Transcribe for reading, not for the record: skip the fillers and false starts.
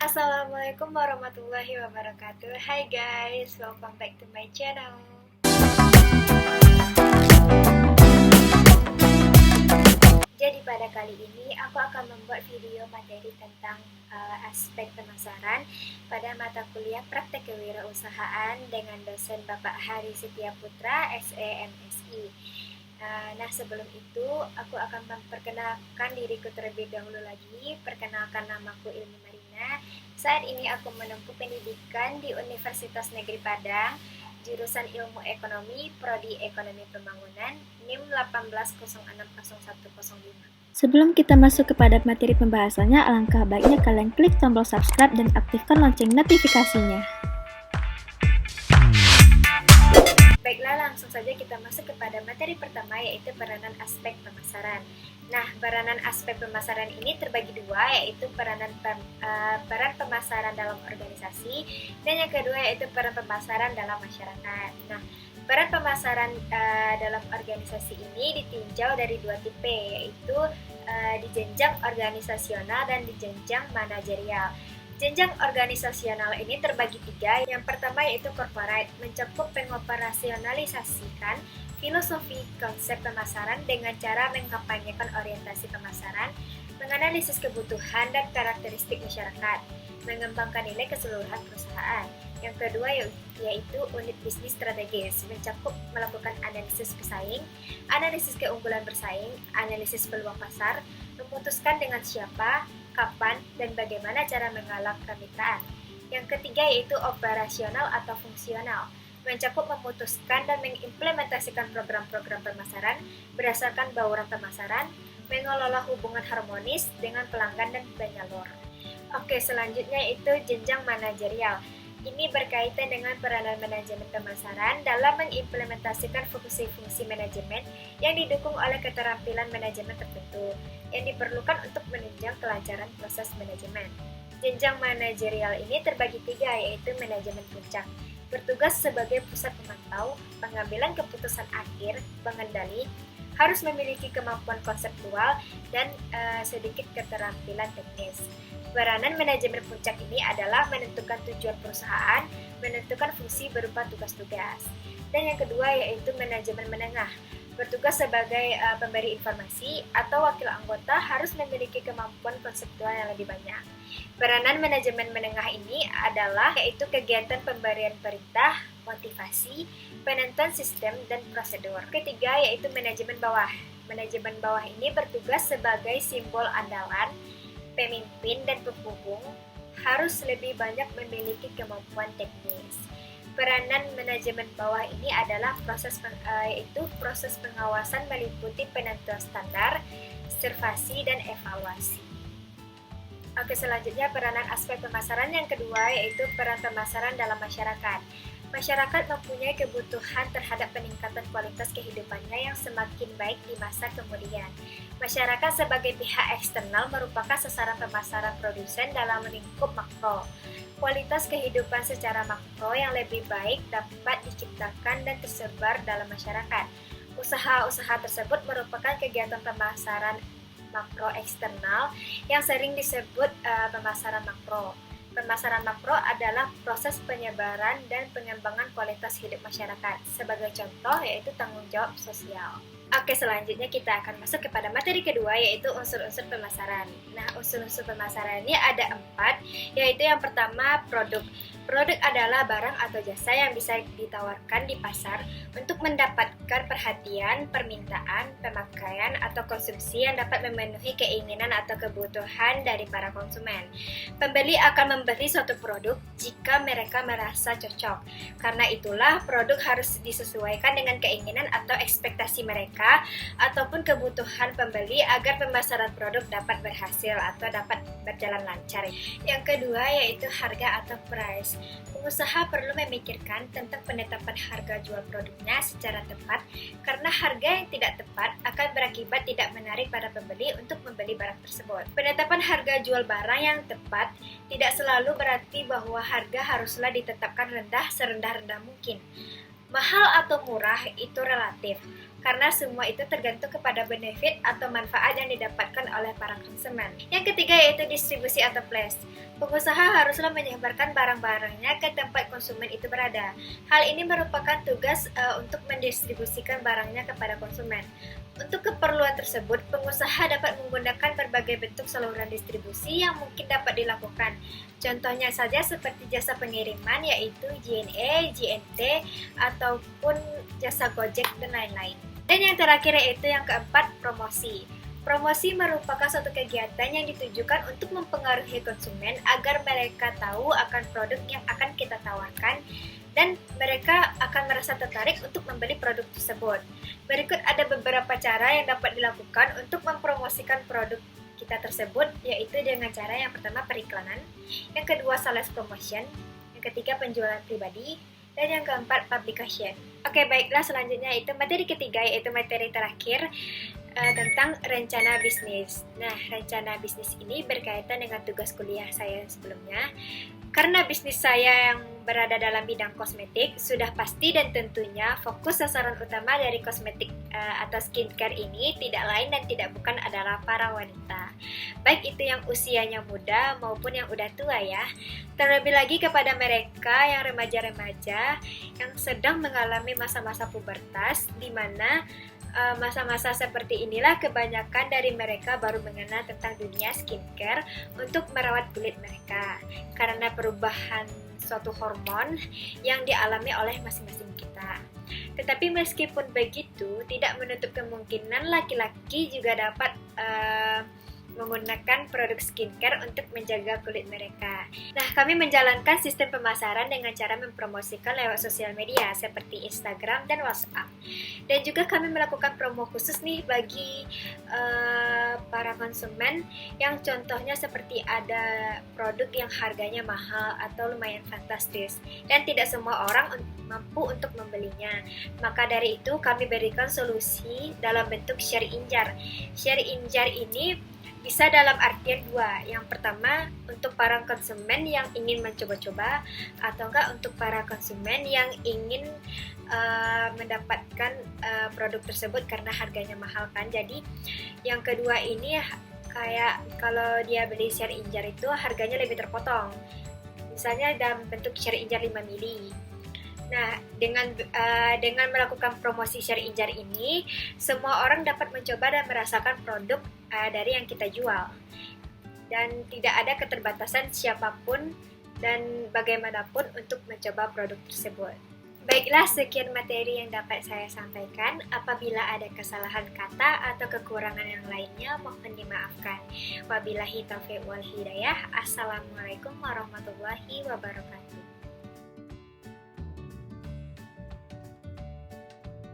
Assalamualaikum warahmatullahi wabarakatuh. Hai guys, welcome back to my channel. Jadi pada kali ini aku akan membuat video materi tentang aspek pemasaran pada mata kuliah Praktek Kewirausahaan dengan dosen Bapak Hari Setia Putra, SE MSI. Nah, sebelum itu aku akan memperkenalkan diriku terlebih dahulu lagi. Perkenalkan, namaku Ilmi Marina. Saat ini aku menempuh pendidikan di Universitas Negeri Padang, jurusan Ilmu Ekonomi, Prodi Ekonomi Pembangunan, NIM 180601005. Sebelum kita masuk kepada materi pembahasannya, alangkah baiknya kalian klik tombol subscribe dan aktifkan lonceng notifikasinya. Baiklah, langsung saja kita masuk kepada materi pertama, yaitu peranan aspek pemasaran. Nah, peranan aspek pemasaran ini terbagi dua, yaitu peran pemasaran dalam organisasi, dan yang kedua yaitu peran pemasaran dalam masyarakat. Nah, peran pemasaran dalam organisasi ini ditinjau dari dua tipe, yaitu di jenjang organisasional dan di jenjang manajerial. Jenjang organisasional ini terbagi tiga. Yang pertama yaitu corporate, mencakup mengoperasionalisasikan filosofi konsep pemasaran dengan cara mengkampanyekan orientasi pemasaran, menganalisis kebutuhan dan karakteristik masyarakat, mengembangkan nilai keseluruhan perusahaan. Yang kedua yaitu unit bisnis strategis, mencakup melakukan analisis pesaing, analisis keunggulan bersaing, analisis peluang pasar, memutuskan dengan siapa, kapan, dan bagaimana cara menggalang kemitraan. Yang ketiga yaitu operasional atau fungsional, mencakup memutuskan dan mengimplementasikan program-program pemasaran berdasarkan bauran pemasaran, mengelola hubungan harmonis dengan pelanggan dan penyalur. Oke, selanjutnya itu jenjang manajerial. Ini berkaitan dengan peranan manajemen pemasaran dalam mengimplementasikan fungsi-fungsi manajemen yang didukung oleh keterampilan manajemen tertentu yang diperlukan untuk menunjang kelancaran proses manajemen. Jenjang manajerial ini terbagi tiga, yaitu manajemen puncak, bertugas sebagai pusat pemantau, pengambilan keputusan akhir, pengendali, harus memiliki kemampuan konseptual dan sedikit keterampilan teknis. Peranan manajemen puncak ini adalah menentukan tujuan perusahaan, menentukan fungsi berupa tugas-tugas. Dan yang kedua yaitu manajemen menengah, bertugas sebagai pemberi informasi atau wakil anggota harus memiliki kemampuan konseptual yang lebih banyak. Peranan manajemen menengah ini adalah yaitu kegiatan pemberian perintah, motivasi, penentuan sistem, dan prosedur. Ketiga yaitu manajemen bawah. Manajemen bawah ini bertugas sebagai simbol andalan, pemimpin dan penghubung, harus lebih banyak memiliki kemampuan teknis. Peranan manajemen bawah ini adalah yaitu proses pengawasan meliputi penentuan standar, observasi, dan evaluasi. Oke, selanjutnya peranan aspek pemasaran yang kedua yaitu peran pemasaran dalam masyarakat. Masyarakat mempunyai kebutuhan terhadap peningkatan kualitas kehidupannya yang semakin baik di masa kemudian. Masyarakat sebagai pihak eksternal merupakan sasaran pemasaran produsen dalam lingkup makro. Kualitas kehidupan secara makro yang lebih baik dapat diciptakan dan tersebar dalam masyarakat. Usaha-usaha tersebut merupakan kegiatan pemasaran makro eksternal yang sering disebut pemasaran makro. Pemasaran makro adalah proses penyebaran dan pengembangan kualitas hidup masyarakat. Sebagai contoh yaitu tanggung jawab sosial. Oke, selanjutnya kita akan masuk kepada materi kedua yaitu unsur-unsur pemasaran. Nah, unsur-unsur pemasaran ini ada 4, yaitu yang pertama produk. Produk adalah barang atau jasa yang bisa ditawarkan di pasar untuk mendapatkan perhatian, permintaan, pemakaian, atau konsumsi yang dapat memenuhi keinginan atau kebutuhan dari para konsumen. Pembeli akan membeli suatu produk jika mereka merasa cocok. Karena itulah produk harus disesuaikan dengan keinginan atau ekspektasi mereka ataupun kebutuhan pembeli agar pemasaran produk dapat berhasil atau dapat berjalan lancar. Yang kedua yaitu harga atau price. Pengusaha perlu memikirkan tentang penetapan harga jual produknya secara tepat karena harga yang tidak tepat akan berakibat tidak menarik para pembeli untuk membeli barang tersebut. Penetapan harga jual barang yang tepat tidak selalu berarti bahwa harga haruslah ditetapkan rendah serendah-rendah mungkin. Mahal atau murah itu relatif. karena semua itu tergantung kepada benefit atau manfaat yang didapatkan oleh para konsumen. Yang ketiga yaitu distribusi atau place. Pengusaha haruslah menyebarkan barang-barangnya ke tempat konsumen itu berada. Hal ini merupakan tugas untuk mendistribusikan barangnya kepada konsumen. Untuk keperluan tersebut, pengusaha dapat menggunakan berbagai bentuk saluran distribusi yang mungkin dapat dilakukan. Contohnya saja seperti jasa pengiriman yaitu JNE, JNT, ataupun jasa Gojek dan lain-lain. Dan yang terakhir yaitu yang keempat, promosi. Promosi merupakan suatu kegiatan yang ditujukan untuk mempengaruhi konsumen agar mereka tahu akan produk yang akan kita tawarkan dan mereka akan merasa tertarik untuk membeli produk tersebut. Berikut ada beberapa cara yang dapat dilakukan untuk mempromosikan produk kita tersebut, yaitu dengan cara yang pertama periklanan, yang kedua sales promotion, yang ketiga penjualan pribadi, dan yang keempat publication. Oke, baiklah, selanjutnya itu materi ketiga yaitu materi terakhir tentang rencana bisnis. Nah, rencana bisnis ini berkaitan dengan tugas kuliah saya sebelumnya. Karena bisnis saya yang berada dalam bidang kosmetik, sudah pasti dan tentunya fokus sasaran utama dari kosmetik atau skincare ini tidak lain dan tidak bukan adalah para wanita. Baik itu yang usianya muda maupun yang udah tua ya. Terlebih lagi kepada mereka yang remaja-remaja yang sedang mengalami masa-masa pubertas, di mana masa-masa seperti inilah kebanyakan dari mereka baru mengenal tentang dunia skincare untuk merawat kulit mereka karena perubahan suatu hormon yang dialami oleh masing-masing kita. Tetapi meskipun begitu, tidak menutup kemungkinan laki-laki juga dapat menggunakan produk skincare untuk menjaga kulit mereka. Nah, kami menjalankan sistem pemasaran dengan cara mempromosikan lewat sosial media seperti Instagram dan WhatsApp. Dan juga kami melakukan promo khusus nih bagi para konsumen yang contohnya seperti ada produk yang harganya mahal atau lumayan fantastis dan tidak semua orang mampu untuk membelinya. Maka dari itu kami berikan solusi dalam bentuk share injar. Share injar ini bisa dalam artian dua. Yang pertama untuk para konsumen yang ingin mencoba-coba atau enggak untuk para konsumen yang ingin mendapatkan produk tersebut karena harganya mahal kan. Jadi yang kedua ini kayak kalau dia beli share injar itu harganya lebih terpotong. Misalnya dalam bentuk share injar 5 mili. Nah, dengan melakukan promosi share injar ini, semua orang dapat mencoba dan merasakan produk dari yang kita jual. Dan tidak ada keterbatasan siapapun dan bagaimanapun untuk mencoba produk tersebut. Baiklah, sekian materi yang dapat saya sampaikan. Apabila ada kesalahan kata atau kekurangan yang lainnya, mohon dimaafkan. Wabillahi taufiq wal hidayah. Assalamualaikum warahmatullahi wabarakatuh.